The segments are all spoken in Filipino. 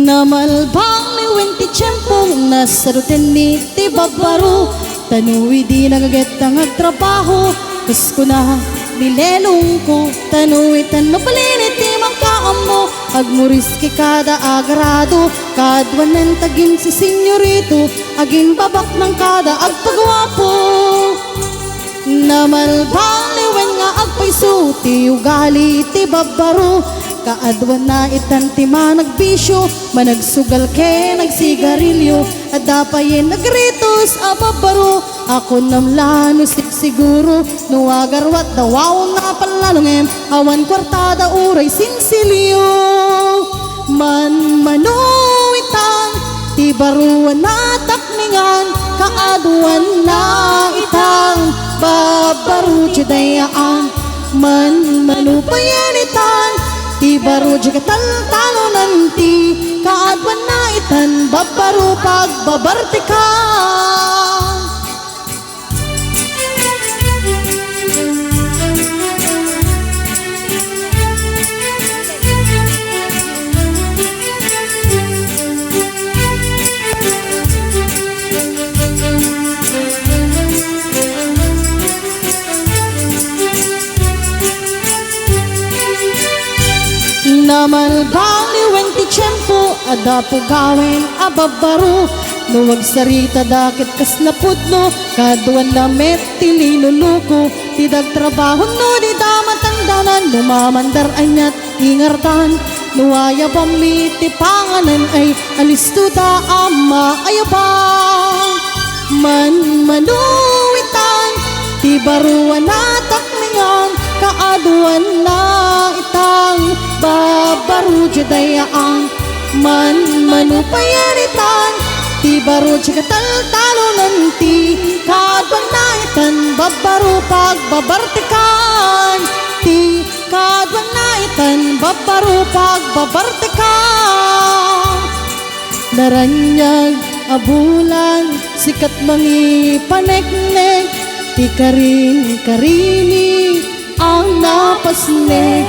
Namalbang liwing ti tiyempo nasarutin mi ti babbaro tanuwi di nagaget ang agtrabaho kas ko na nilelong ko tanuwi tan mapalinit ti magkaam mo agmuriski kada agrado kadwanan tagin si senyorito agin babak ng kada agpagwapo namalbang liwing nga agpaiso ti ugali ti babbaro kaadwan na itan ti managbisyo managsugal ke nagsigarilyo at dapayin nagritos ababaro ako namlano siguro nuwagarwat dawaw na palalungem awan kwartada uray sinsilyo man manuitan ti baruan na takningan kaadwan na itang babaro jidayaan man manupayanitan ti baro jaga talo nanti kaadwan na itan babbaro pagbabartikan namalbang liwing ti tiyempo adapo gawin ababaro nuwag sarita dakit kas napudno kaduan na met ti linuluko ti dagtrabaho no di damatangdanan lumamandar anyat ingartan nuwaya pamli ti panganan ay alisto da ama ayabang man manuwitan ti baruan na takmingan kaaduan na itang babaro jidayaan man manupayanitan ti baro talo nanti kaadwan na itan babbaro pagbabartikan ti kaadwan na itan babbaro pagbabartikan naranyag abulan sikat mangi paneknek ti karini ang napasnek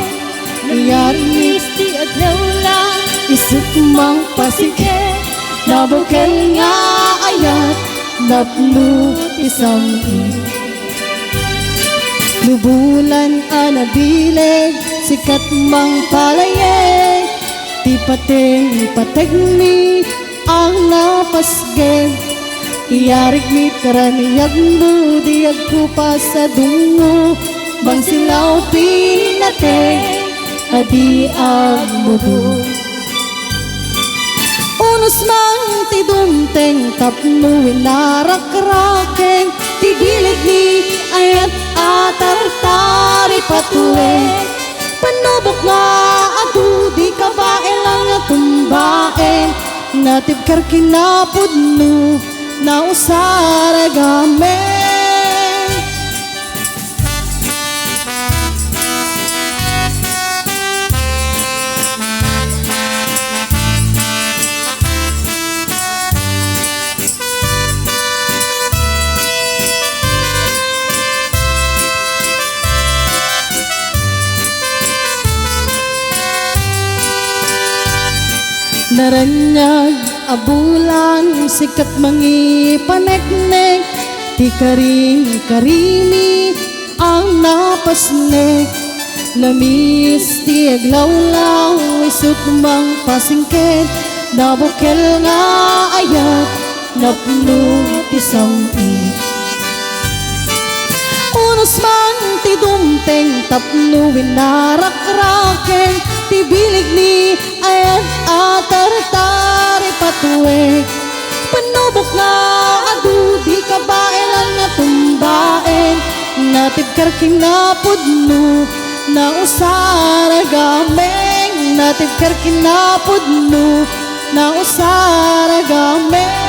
niyaris ti adlaw lang isut mang pasike nabukel nga ayat napno isang lubulan anabileg sikat mang palayeg ti pateng pategni ang napasgeg iyarig mi karaniyag mo diyag ko pa sa dungo bang silaw pinateg adi agmudo unos man ti dumteng tapno winarakraken ti bilig ni ayat atartari patuwe panubok nga adu di kabae lang nga tumbaen natibkar kinapudno na usaragamen naranyag abulan sikat mangi paneknek ti karini ang napasnek lamis ti aglawlaw isut mang pasingket nabukel nga ayat napno ti samit unos man ti dumteng tapno winarakraken ti bilig ni ayat atartari patuwe panubok nga adu di kabae lang nga tumbaen natibkar kinapudno na usaragameng natibkar kinapudno na usaragameng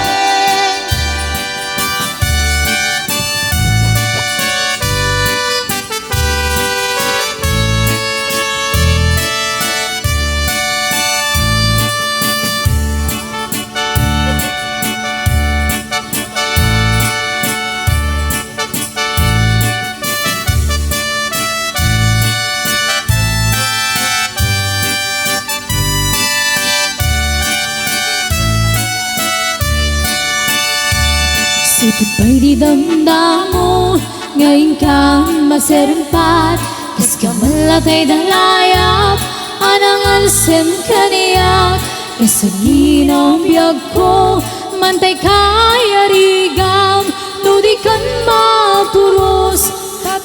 Sipot ba'y di damdamo ngayon kang maserempat? Kas kamalatay dalayap anang alsem kaniyak. Kasaginaw biyag ko mantay kaya rigam. Nudi kan mapuros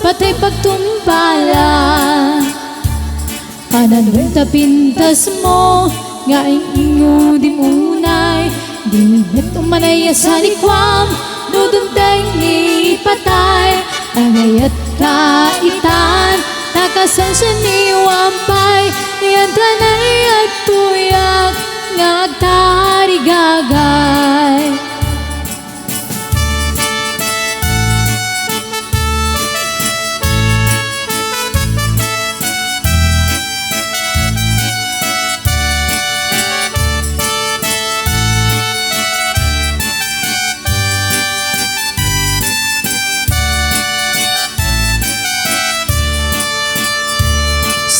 patay pagtumpalan. Ananong tapintas mo ngayon ingo di munay. Dinit umanaya sa likwam nudumteng ni patay. Agayat kaitan takasan siya ni wampay. Yan tanay at tuyak nga agtarigagay.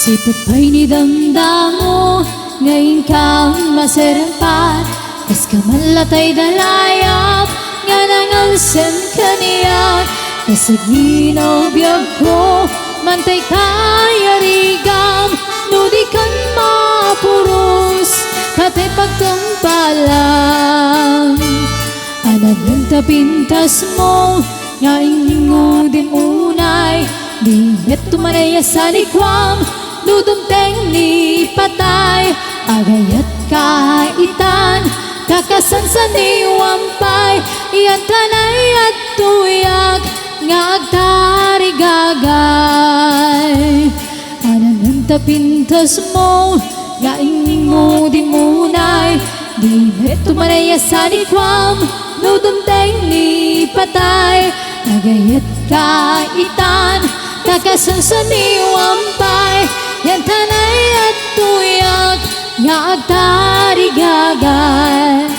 Sipot ba'y ni damdamo ngayon kang maserempat? Kas kamalatay dalayap nga nangalsem kaniyak. Kasaginaw biyag ko mantay kaya rigam. Nudi kan mapuros patay pagtumpalan. Ananong tapintas mo ngayon ingo din unay. Dinit tumanaya sa likwam dudumteng ni patay. Agayat kaitan kakasan sa ni wampay. Yan tanay at tuyak nga agtarigagay. Ananong tapintas mo nga ingo di munay. Dinit tumanaya sa likwam dudumteng ni patay. Agayat kaitan kakasan sa ni wampay. Yan tanay at tuyak nga agtarigagay.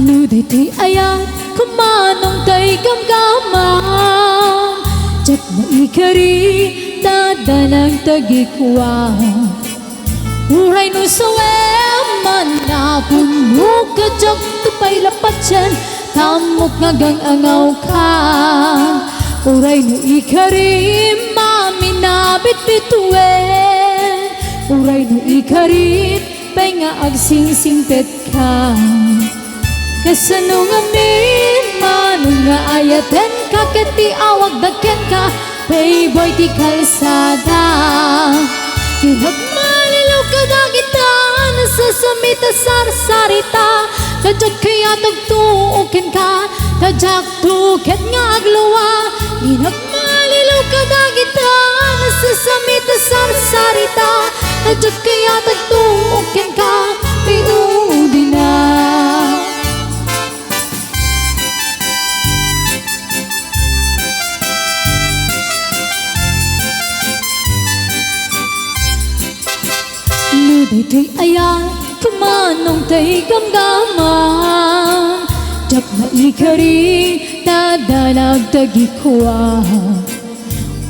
Nuday ti ayat kumanong tay gamgamang. Tsak na ikari dadanag tagikwa. Uray no saweman na puno ka tsak tupay lapat siyan. Tamok nga gang angaw ka. Uray no ikari maminabit bituin. Uray no ikarit pay nga agsingsingpet ka. Kasano nga min manong nga ayaten ka. Kati awag dagken ka payboy ti kalsada. Pinagmalilaw ka dagitan nasasamita sarsarita. Tadyak kaya tagtuukin ka tadyak tuket nga agluwa. Pinagmalilaw ka dagitan nasasamita sarsarita. Tadyak kaya tagtuukin ka piudi na. Nuday tay ayan kumanong tay gamgaman. Tsak na ikari dadanag tagikwa.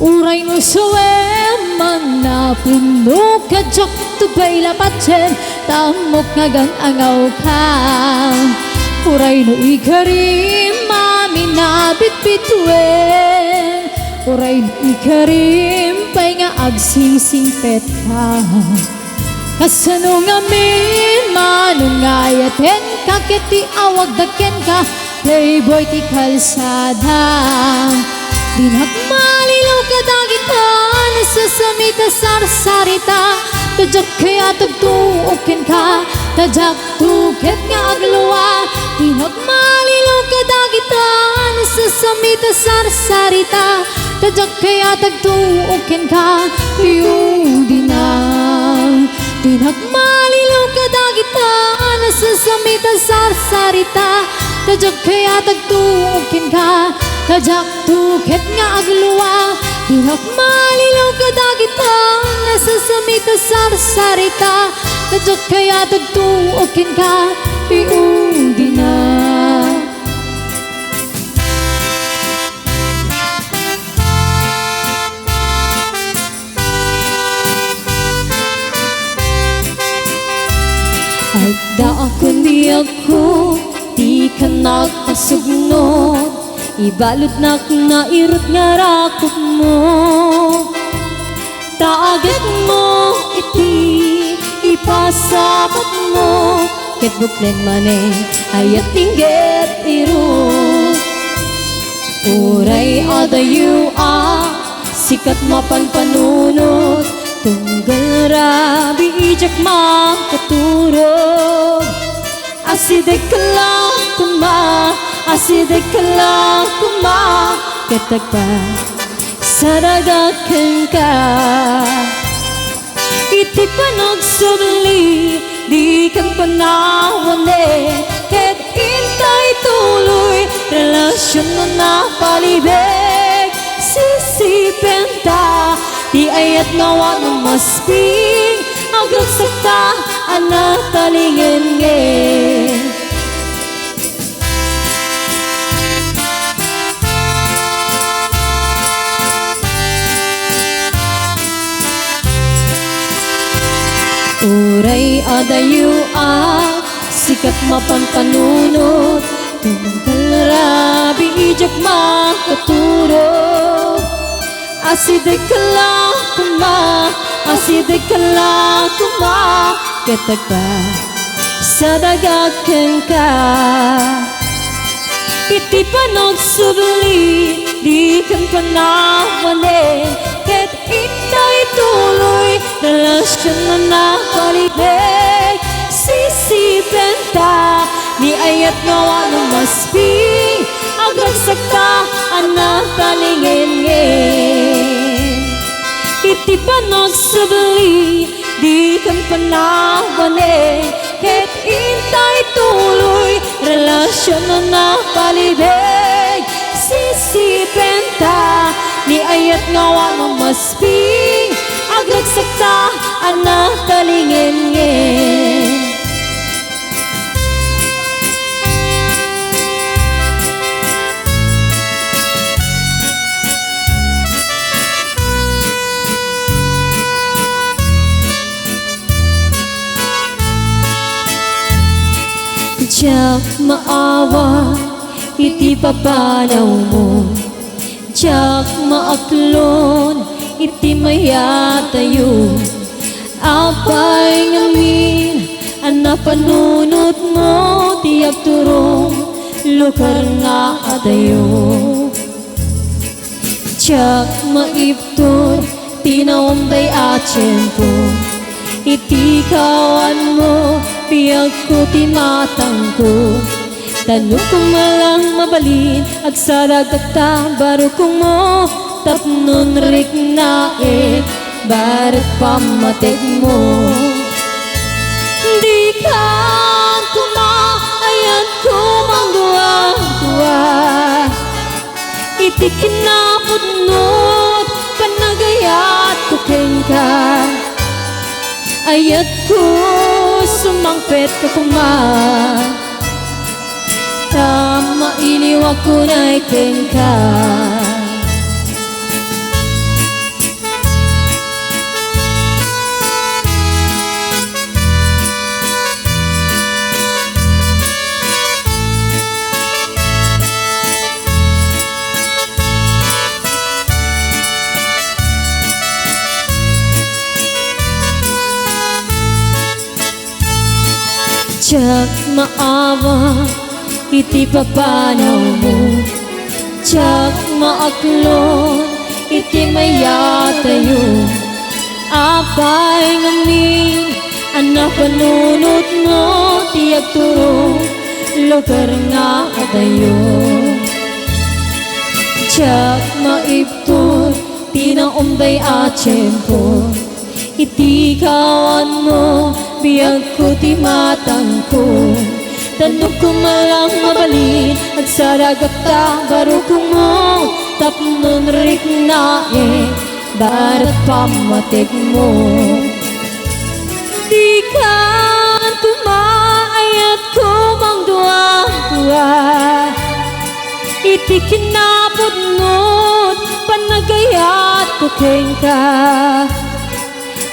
Uray no saweman na puno ka tsak tupay lapatsen. Tamok nga gang angaw ka. Uray no ikari maminabit bituin. Uray no ikari pay nga agsingsingpet ka. Kasano nga min manong nga ayaten ka. Kiti awag dagken ka playboy ti kalsada. Dinagmalilaw ka dagitan nasasamita sarsarita. Tadyak kaya tagtuukin ka tadyak tuket nga agluwa. Dinagmalilaw ka dagitan nasasamita sarsarita. Tadyak kaya tagtuukin ka piudi na. Dinagmalilaw ka dagitan nasasamita sarsarita. Tadyak kaya tagtuukin ka tadyak tuket nga agluwa. Dinagmalilaw ka dagitan nasasamita sarsarita. Tadyak kaya tagtuukin ka piudi na. Ay da kundi ako di ka nagpasugnod. ibalod nak na irot nga rakop mo. Taagat mo iti ipasapat mo, ket buklen mane ayat tingget irot. Uray adayu sikat mapan panunot, tunggal rabi ijak makaturog. Asidek kala kuma, asidek kala kuma, ketagpa saragakan ka. Iti panagsubli, di kang panawan ket intay tuloy, relasyon mo na palibig. Sisipin ta, di ayat nawa ng masping, agragsak ta, anatalingin ngin. Uray adayu sikat mapan panunot, tunggal rabi ijak makaturog. Asidek kala kuma, asidek kala kuma, ketagpa sadagakan ka. Iti panagsubli, di kang panawan ket intay tuloy, relasyon na napalibig. Sisipin ta, ni ayat nawa ng masping, agragsak ta, anatalingin. Iti panagsubli, di kang panawan ket intay tuloy, relasyon na napalibig. Sisipin ta, ni ayat nawa ng masping, agragsak ta, anatalingin. Diyak maawa, iti papanaw mo. Diyak maaklon, iti mayatayo. Apay ngamin, anapanunot mo, tiyak turong, lugar nga atayo. Diyak maipton, tinawamday atsyento. Iti kawan mo, piyag ko timatang ko. Tanong kong malang mabalin, agsaragata baro kong mo, tapnon rik naik, barat pamatik mo. Di ka kumaayan ko mang duwa-duwa, iti kinapudnot, panagayat ko ka. Ayat ko sumangpet ka kuma, tama iniwag ko na ikin ka. Diyak maawa, iti papanaw mo. Diyak maaklon, iti mayatayo. Apay ngamin, anapanunot mo, tiyak turong, lugar nga atayo. Diyak maipton, tinaumday atsyempo. Iti kawan mo, biyag ko timatang ko. Tanong ko malang mabalin, agsaragata baro ko mo, tapnon rik nae, barat pamatik mo. Di ka tumaayat ko mang duwa-duwa, iti kinapudnot, panagayat ko ka.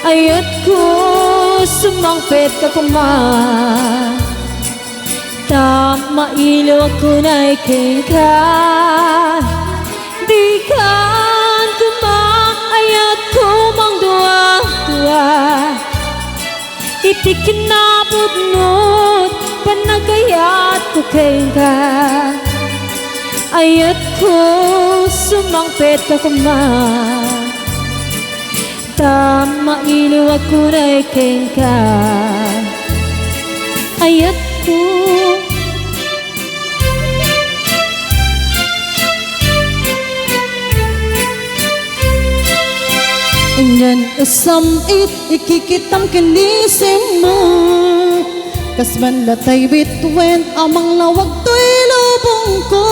Ayat ko sumangpet ka kuma, Mailo ako na ikengka Di kan kumaayat ko mang dua-dua Iti kinabudnot panagayat ko kengka Ayat ko sumangpet ka kuman Mailo ako na ikengka Ayat ko Ingan asamit ikikitam kinisim mo Kasman latay bitwen amang lawag to'y lubong ko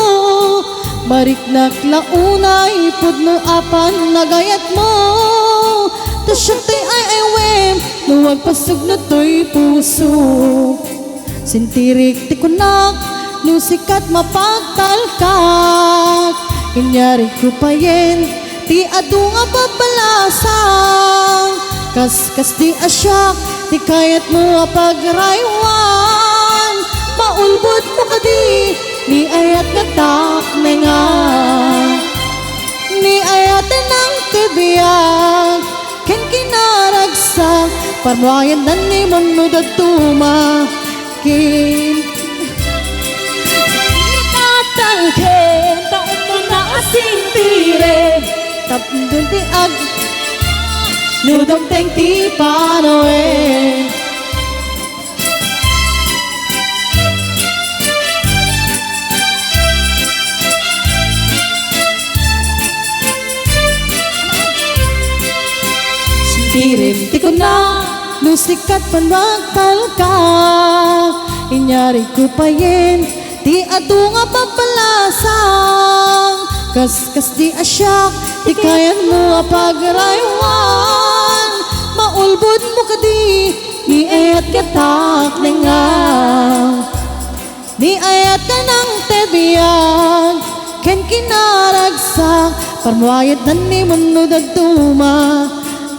Barik naklaunay pudno apan nagayat mo Tasyati ay aywem luwag pasug na to'y puso Sintirik ti kunak nusikat mapagtalkak Inyari ko payen ti adu nga babalasang Kas di asyak ti kayat mo pagraywan Maulbod mo ka di ni ayat nga takmenga Ni ayat ng tibiyag ken kinaragsak Parwayan na ni manudad tumakin Itatangken taon mo na asintire Tapdun ti ag Nudong teng ti panoe Sintirim ti ko na Nusikat panwagtal ka Inyari ko payen Ti adu nga papalasang Kas di asyak Di kayan mo pagraywan Maulbod mo ka di Ni ayat katak nga Ni ayat ka ng tebiyag Ken kinaragsak Parmuayat na ni manudag tuma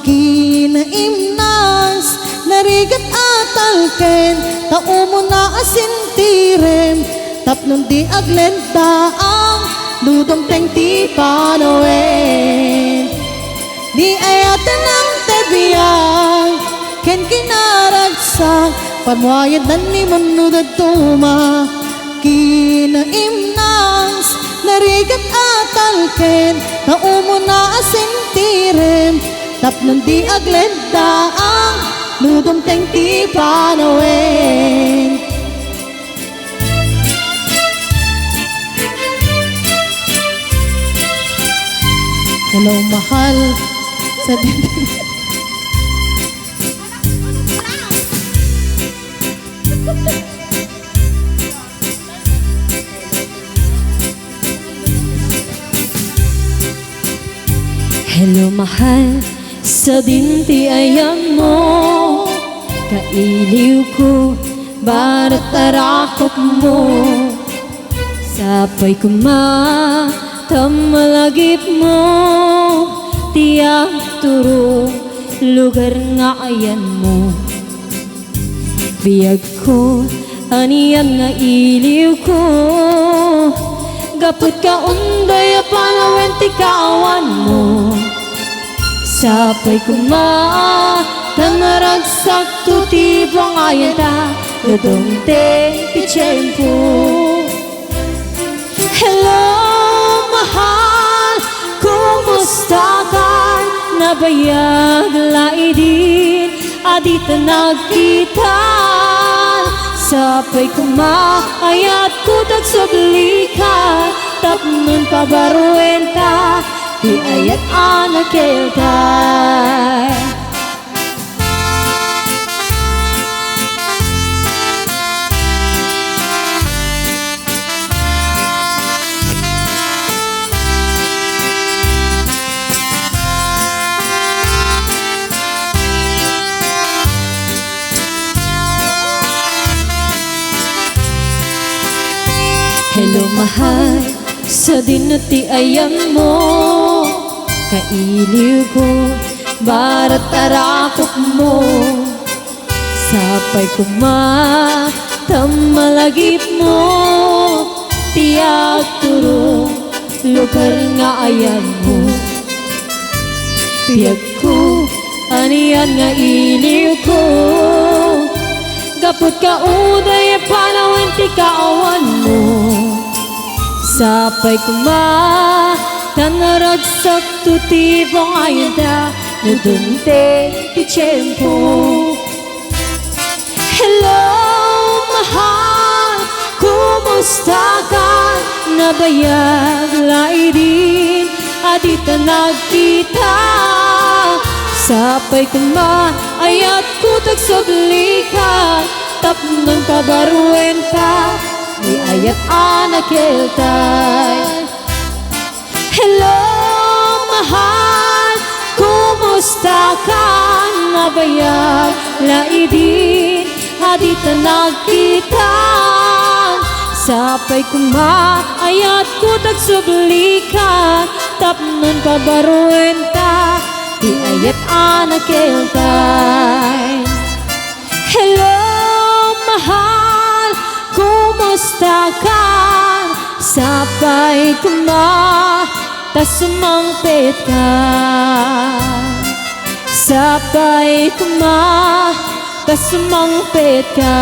Kinaimnas Narigat atalken Tao mo na asintirem Tapnon di aglenta ang Dudong teng ti panoen Di ayatan ng tebiyang Ken kinaragsak Parmuayad na ni manudad tuma Kinaimnas Narigat atalken Tao mo na asintirem Tapnon di aglenta ang Dudong teng ti panoen Hello, mahal sa Hello mahal sa dinti ayam mo Kailiw ko barat tarakot mo Sapay kumatammalagip mo Tiyak turo lugar nga ayan mo Biyag ko aniyan nga iliw ko Gapot ka unday panawen ti kaawan mo Sapay kumatangaragsak tutibang ayata Dodong te ti tiyempo Hello mahal, kumusta ka? Nabayag laidin, adita nagkita Sapay kumaayat kutak sublikan Tapnon pabaruenta Di ayat anak kelkay Hello mahal, sa dinuti ayam mo Kailiw ko, barat tarakot mo Sapay tamalagip mo tiyak turo lugar nga ayan mo piyag ko aniyan nga iliw ko gapot ka uday panawin ti kaawan mo sapay kuma tanaragsak tutibong ayuda nudunte ti tiyempo. Hello mahal, kumusta ka? Nabayag laidin adita nagkita sapay kuma ayat kutag soblika tapnon kabaruin ka ni ayat anak keltay. Hello mahal, kumusta ka? Nabayag laidin adita nagkita sapay kuma ayat kutag sublika tapnon kabaruin ta di ayat anak keltay. Hello mahal, kumusta ka? Sapay kuma tasumangpit ka sapay kuma tasumangpit ka.